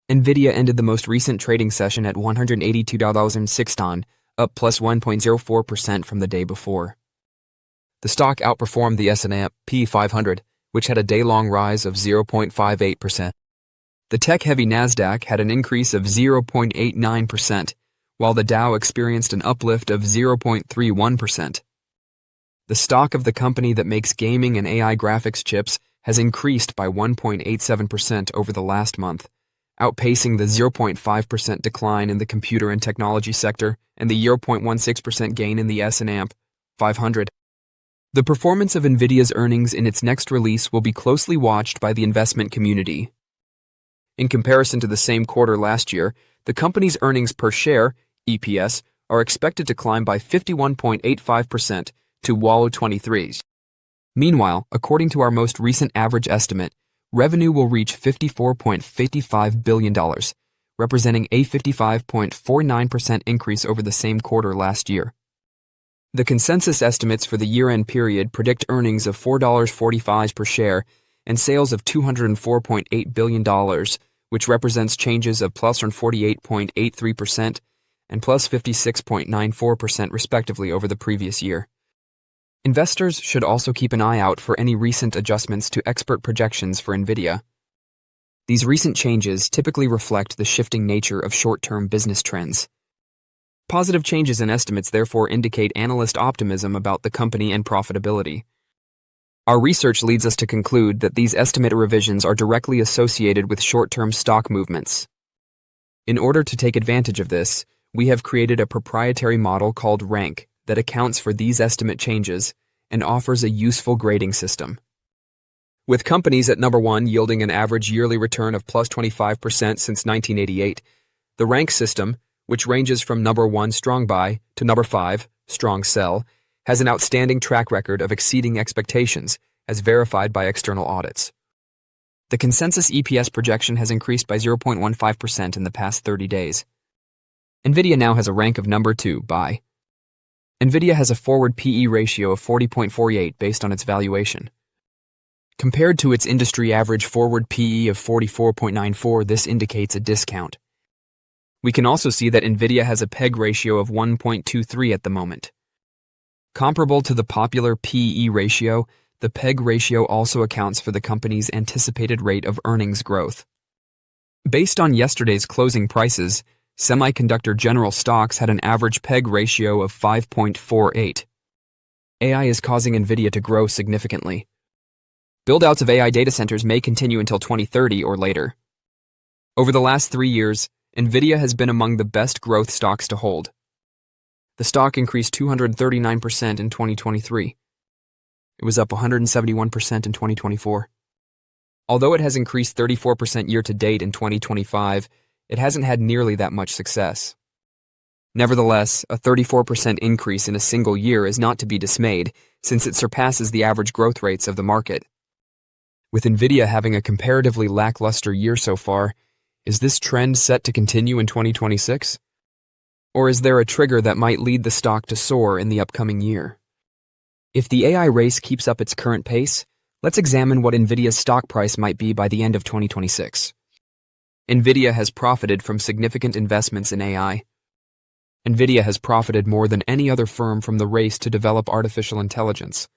Nvidia ended the most recent trading session at $182.06, up plus 1.04% from the day before. The stock outperformed the S&P 500, which had a day-long rise of 0.58%. The tech-heavy Nasdaq had an increase of 0.89%, while the Dow experienced an uplift of 0.31%. The stock of the company that makes gaming and AI graphics chips has increased by 1.87% over the last month, outpacing the 0.5% decline in the computer and technology sector and the 0.16% gain in the S&P 500. The performance of Nvidia's earnings in its next release will be closely watched by the investment community. In comparison to the same quarter last year, the company's earnings per share, EPS, are expected to climb by 51.85% to $23. Meanwhile, according to our most recent average estimate, revenue will reach $54.55 billion, representing a 55.49% increase over the same quarter last year. The consensus estimates for the year-end period predict earnings of $4.45 per share and sales of $204.8 billion, which represents changes of plus 48.83% and plus 56.94% respectively over the previous year. Investors should also keep an eye out for any recent adjustments to expert projections for Nvidia. These recent changes typically reflect the shifting nature of short-term business trends. Positive changes in estimates therefore indicate analyst optimism about the company and profitability. Our research leads us to conclude that these estimate revisions are directly associated with short-term stock movements. In order to take advantage of this, we have created a proprietary model called Rank that accounts for these estimate changes and offers a useful grading system. With companies at number 1 yielding an average yearly return of plus 25% since 1988, the Rank system, which ranges from number 1 strong buy to number 5 strong sell, has an outstanding track record of exceeding expectations, as verified by external audits. The consensus EPS projection has increased by 0.15% in the past 30 days. Nvidia now has a rank of number 2 buy. Nvidia has a forward PE ratio of 40.48 based on its valuation. Compared to its industry average forward PE of 44.94, this indicates a discount. We can also see that Nvidia has a PEG ratio of 1.23 at the moment. Comparable to the popular PE ratio, the PEG ratio also accounts for the company's anticipated rate of earnings growth. Based on yesterday's closing prices, semiconductor general stocks had an average PEG ratio of 5.48. AI is causing Nvidia to grow significantly. Build-outs of AI data centers may continue until 2030 or later. Over the last 3 years, Nvidia has been among the best growth stocks to hold. The stock increased 239% in 2023. It was up 171% in 2024. Although it has increased 34% year-to-date in 2025, it hasn't had nearly that much success. Nevertheless, a 34% increase in a single year is not to be dismayed, since it surpasses the average growth rates of the market. With Nvidia having a comparatively lackluster year so far, is this trend set to continue in 2026? Or is there a trigger that might lead the stock to soar in the upcoming year? If the AI race keeps up its current pace, let's examine what Nvidia's stock price might be by the end of 2026. Nvidia has profited from significant investments in AI. Nvidia has profited more than any other firm from the race to develop artificial intelligence.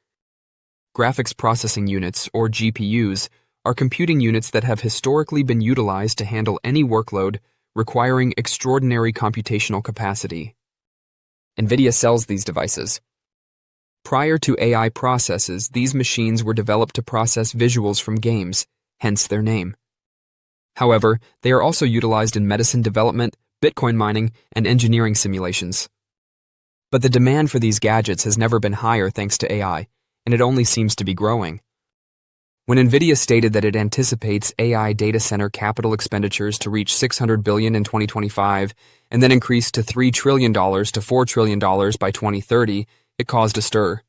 Graphics processing units, or GPUs, are computing units that have historically been utilized to handle any workload requiring extraordinary computational capacity. Nvidia sells these devices. Prior to AI processes, these machines were developed to process visuals from games, hence their name. However, they are also utilized in medicine development, Bitcoin mining, and engineering simulations. But the demand for these gadgets has never been higher thanks to AI, and it only seems to be growing. When Nvidia stated that it anticipates AI data center capital expenditures to reach $600 billion in 2025 and then increase to $3 trillion to $4 trillion by 2030, it caused a stir.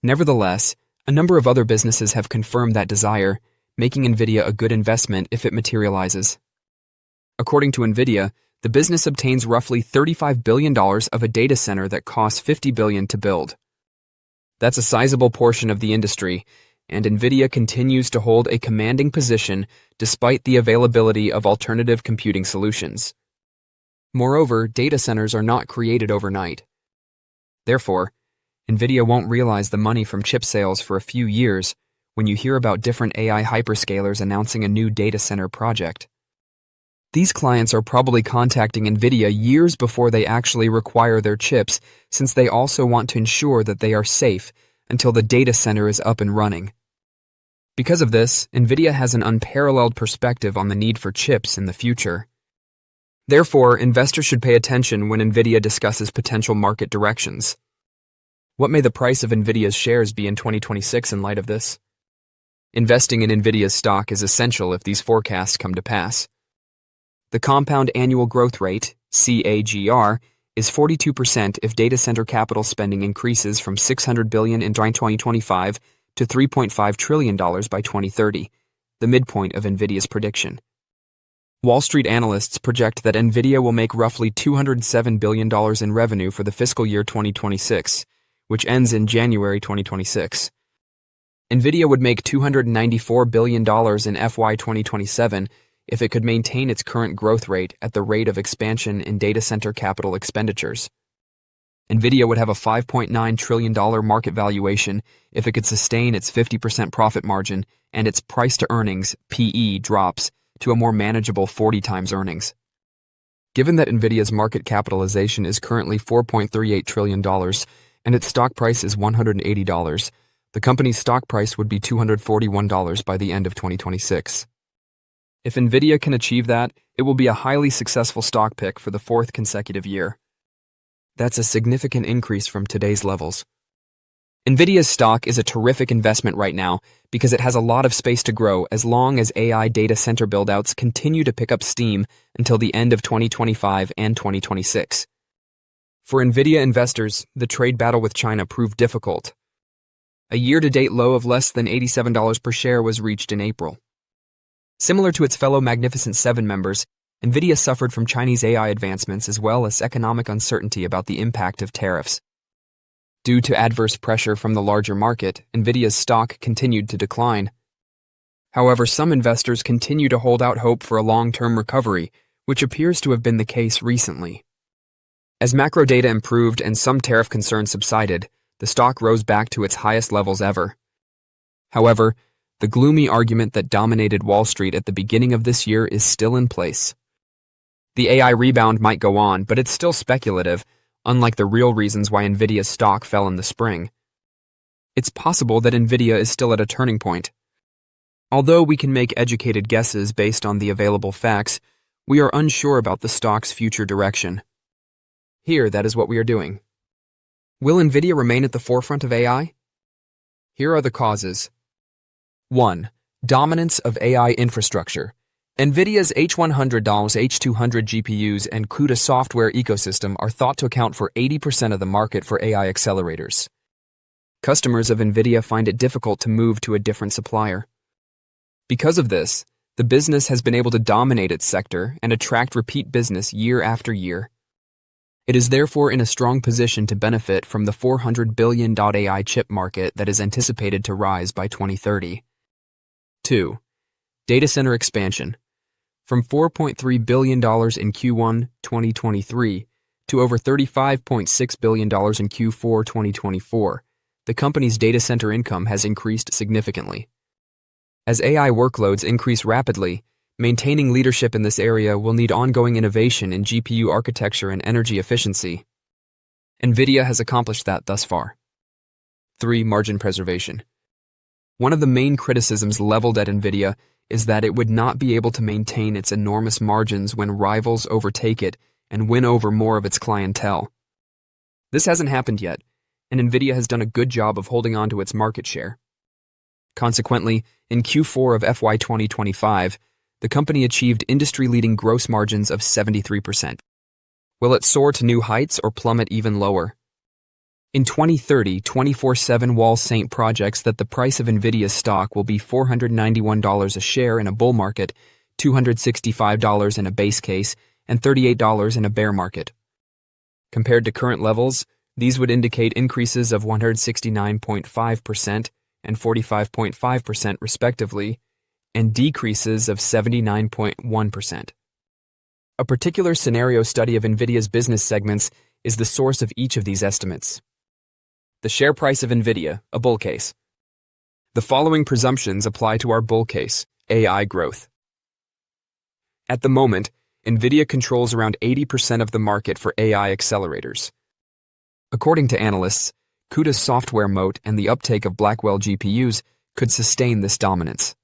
Nevertheless, a number of other businesses have confirmed that desire, making Nvidia a good investment if it materializes. According to Nvidia, the business obtains roughly $35 billion of a data center that costs $50 billion to build. That's a sizable portion of the industry, and Nvidia continues to hold a commanding position despite the availability of alternative computing solutions. Moreover, data centers are not created overnight. Therefore, Nvidia won't realize the money from chip sales for a few years when you hear about different AI hyperscalers announcing a new data center project. These clients are probably contacting Nvidia years before they actually require their chips, since they also want to ensure that they are safe until the data center is up and running. Because of this, Nvidia has an unparalleled perspective on the need for chips in the future. Therefore, investors should pay attention when Nvidia discusses potential market directions. What may the price of Nvidia's shares be in 2026 in light of this? Investing in Nvidia's stock is essential if these forecasts come to pass. The compound annual growth rate, CAGR, is 42% if data center capital spending increases from $600 billion in 2025 to $3.5 trillion by 2030, the midpoint of Nvidia's prediction. Wall Street analysts project that Nvidia will make roughly $207 billion in revenue for the fiscal year 2026, which ends in January 2026. Nvidia would make $294 billion in FY 2027 if it could maintain its current growth rate at the rate of expansion in data center capital expenditures. Nvidia would have a $5.9 trillion market valuation if it could sustain its 50% profit margin and its price-to-earnings, PE, drops to a more manageable 40 times earnings. Given that Nvidia's market capitalization is currently $4.38 trillion and its stock price is $180, the company's stock price would be $241 by the end of 2026. If Nvidia can achieve that, it will be a highly successful stock pick for the fourth consecutive year. That's a significant increase from today's levels. Nvidia's stock is a terrific investment right now because it has a lot of space to grow as long as AI data center buildouts continue to pick up steam until the end of 2025 and 2026. For Nvidia investors, the trade battle with China proved difficult. A year-to-date low of less than $87 per share was reached in April. Similar to its fellow Magnificent Seven members, Nvidia suffered from Chinese AI advancements as well as economic uncertainty about the impact of tariffs. Due to adverse pressure from the larger market, Nvidia's stock continued to decline. However, some investors continue to hold out hope for a long-term recovery, which appears to have been the case recently. As macro data improved and some tariff concerns subsided, the stock rose back to its highest levels ever. However, the gloomy argument that dominated Wall Street at the beginning of this year is still in place. The AI rebound might go on, but it's still speculative, unlike the real reasons why Nvidia's stock fell in the spring. It's possible that Nvidia is still at a turning point. Although we can make educated guesses based on the available facts, we are unsure about the stock's future direction. Here, that is what we are doing. Will Nvidia remain at the forefront of AI? Here are the causes. 1. Dominance of AI infrastructure. Nvidia's H100, H200 GPUs and CUDA software ecosystem are thought to account for 80% of the market for AI accelerators. Customers of Nvidia find it difficult to move to a different supplier. Because of this, the business has been able to dominate its sector and attract repeat business year after year. It is therefore in a strong position to benefit from the $400 billion AI chip market that is anticipated to rise by 2030. 2. Data center expansion. From $4.3 billion in Q1 2023 to over $35.6 billion in Q4 2024, the company's data center income has increased significantly. As AI workloads increase rapidly, maintaining leadership in this area will need ongoing innovation in GPU architecture and energy efficiency. Nvidia has accomplished that thus far. 3. Margin preservation. One of the main criticisms leveled at Nvidia is that it would not be able to maintain its enormous margins when rivals overtake it and win over more of its clientele. This hasn't happened yet, and Nvidia has done a good job of holding on to its market share. Consequently, in Q4 of FY 2025, the company achieved industry-leading gross margins of 73%. Will it soar to new heights or plummet even lower? In 2030, 24/7 Wall St. projects that the price of Nvidia's stock will be $491 a share in a bull market, $265 in a base case, and $38 in a bear market. Compared to current levels, these would indicate increases of 169.5%, and 45.5% respectively, and decreases of 79.1%. A particular scenario study of Nvidia's business segments is the source of each of these estimates. The share price of Nvidia, a bull case. The following presumptions apply to our bull case, AI growth. At the moment, Nvidia controls around 80% of the market for AI accelerators. According to analysts, CUDA's software moat and the uptake of Blackwell GPUs could sustain this dominance.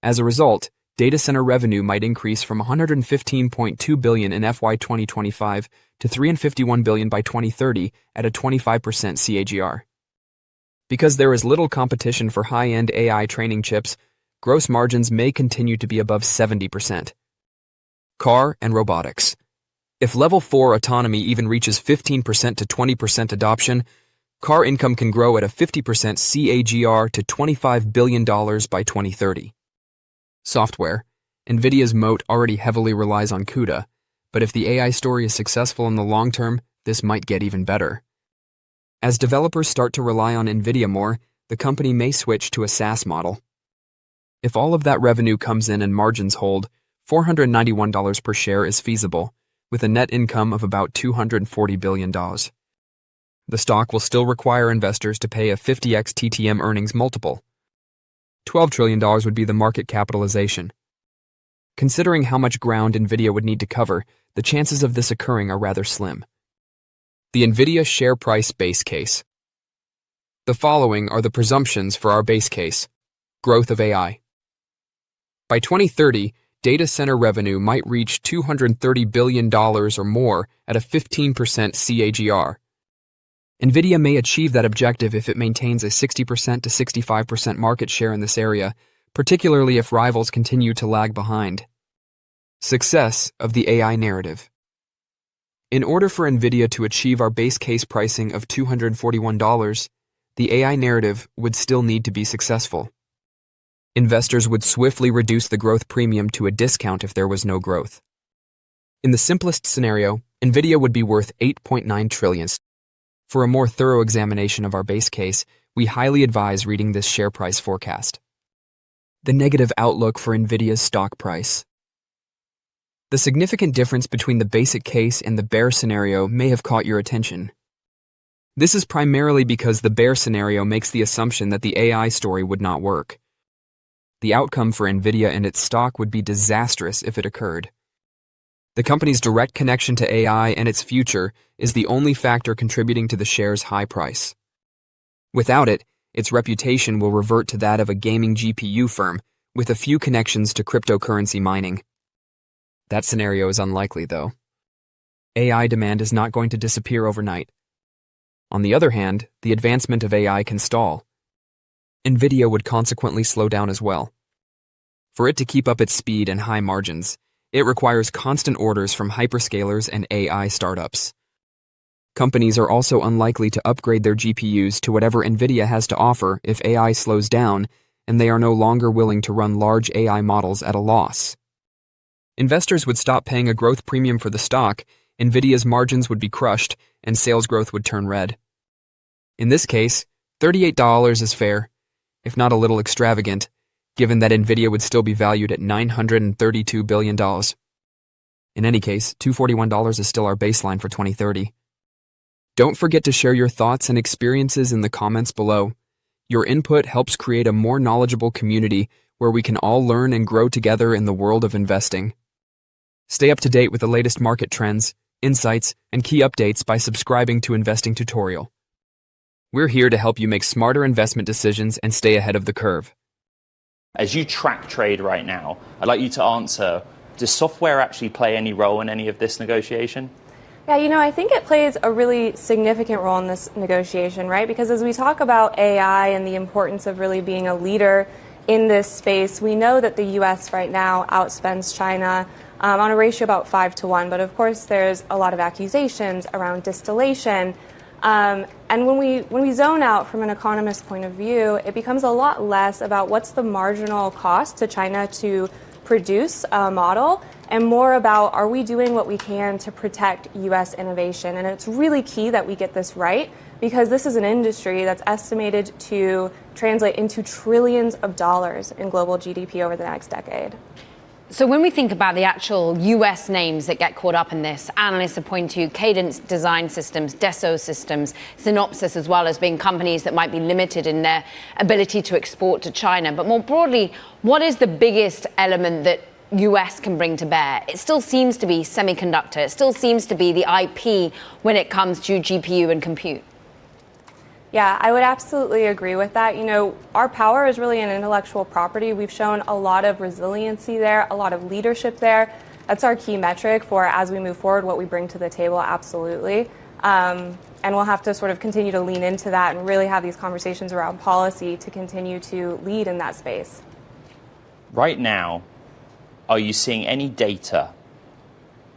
As a result, data center revenue might increase from $115.2 billion in FY 2025 to $351 billion by 2030 at a 25% CAGR. Because there is little competition for high-end AI training chips, gross margins may continue to be above 70%. Car and robotics. If Level 4 autonomy even reaches 15% to 20% adoption, car income can grow at a 50% CAGR to $25 billion by 2030. Software. Nvidia's moat already heavily relies on CUDA, but if the AI story is successful in the long term, this might get even better. As developers start to rely on Nvidia more, the company may switch to a SaaS model. If all of that revenue comes in and margins hold, $491 per share is feasible, with a net income of about $240 billion. The stock will still require investors to pay a 50x TTM earnings multiple. $12 trillion would be the market capitalization. Considering how much ground Nvidia would need to cover, the chances of this occurring are rather slim. The Nvidia share price base case. The following are the presumptions for our base case. Growth of AI. By 2030, data center revenue might reach $230 billion or more at a 15% CAGR. Nvidia may achieve that objective if it maintains a 60% to 65% market share in this area, particularly if rivals continue to lag behind. Success of the AI narrative. In order for Nvidia to achieve our base case pricing of $241, the AI narrative would still need to be successful. Investors would swiftly reduce the growth premium to a discount if there was no growth. In the simplest scenario, Nvidia would be worth $8.9 trillion. For a more thorough examination of our base case, we highly advise reading this share price forecast. The negative outlook for Nvidia's stock price. The significant difference between the basic case and the bear scenario may have caught your attention. This is primarily because the bear scenario makes the assumption that the AI story would not work. The outcome for Nvidia and its stock would be disastrous if it occurred. The company's direct connection to AI and its future is the only factor contributing to the share's high price. Without it, its reputation will revert to that of a gaming GPU firm with a few connections to cryptocurrency mining. That scenario is unlikely, though. AI demand is not going to disappear overnight. On the other hand, the advancement of AI can stall. Nvidia would consequently slow down as well. For it to keep up its speed and high margins, it requires constant orders from hyperscalers and AI startups. Companies are also unlikely to upgrade their GPUs to whatever Nvidia has to offer if AI slows down and they are no longer willing to run large AI models at a loss. Investors would stop paying a growth premium for the stock, Nvidia's margins would be crushed, and sales growth would turn red. In this case, $38 is fair, if not a little extravagant, given that Nvidia would still be valued at $932 billion. In any case, $241 is still our baseline for 2030. Don't forget to share your thoughts and experiences in the comments below. Your input helps create a more knowledgeable community where we can all learn and grow together in the world of investing. Stay up to date with the latest market trends, insights, and key updates by subscribing to Investing Tutorial. We're here to help you make smarter investment decisions and stay ahead of the curve. As you track trade right now, I'd like you to answer, does software actually play any role in any of this negotiation? Yeah, I think it plays a really significant role in this negotiation, right? Because as we talk about AI and the importance of really being a leader in this space, we know that the U.S. right now outspends China on a ratio about 5-1. But of course, there's a lot of accusations around distillation. And when we zone out from an economist's point of view, it becomes a lot less about what's the marginal cost to China to produce a model and more about, are we doing what we can to protect U.S. innovation? And it's really key that we get this right, because this is an industry that's estimated to translate into trillions of dollars in global GDP over the next decade. So when we think about the actual US names that get caught up in this, analysts are pointing to Cadence Design Systems, Dassault Systems, Synopsys as well as being companies that might be limited in their ability to export to China. But more broadly, what is the biggest element that US can bring to bear? It still seems to be semiconductor. It still seems to be the IP when it comes to GPU and compute. Yeah, I would absolutely agree with that. You know, our power is really in intellectual property. We've shown a lot of resiliency there, a lot of leadership there. That's our key metric for as we move forward, what we bring to the table, absolutely. And we'll have to sort of continue to lean into that and really have these conversations around policy to continue to lead in that space. Right now, are you seeing any data,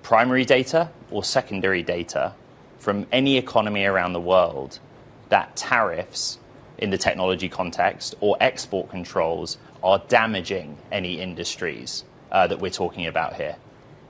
primary data or secondary data, from any economy around the world that tariffs in the technology context or export controls are damaging any industries that we're talking about here?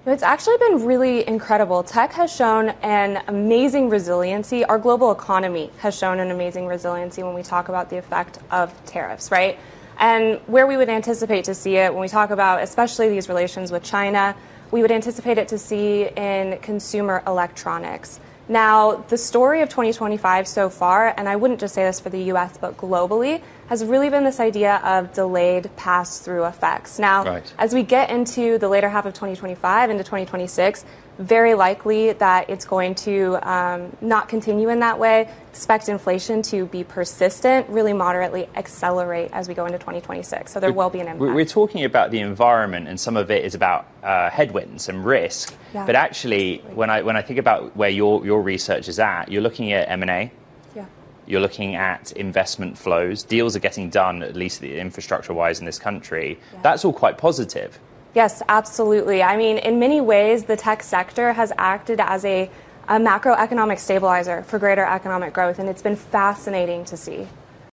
It's actually been really incredible. Tech has shown an amazing resiliency. Our global economy has shown an amazing resiliency when we talk about the effect of tariffs, right? And where we would anticipate to see it when we talk about especially these relations with China, we would anticipate it to see in consumer electronics. Now, the story of 2025 so far, and I wouldn't just say this for the US, but globally, has really been this idea of delayed pass-through effects. Now, as we get into the later half of 2025 into 2026, very likely that it's going to not continue in that way. Expect inflation to be persistent, really moderately accelerate as we go into 2026. So there will be an impact. We're talking about the environment, and some of it is about headwinds and risk. Yeah, but actually, when I think about where your research is at, you're looking at M&A. Yeah. You're looking at investment flows. Deals are getting done, at least infrastructure-wise in this country. Yeah. That's all quite positive. Yes, absolutely. I mean, in many ways, the tech sector has acted as a macroeconomic stabilizer for greater economic growth, and it's been fascinating to see.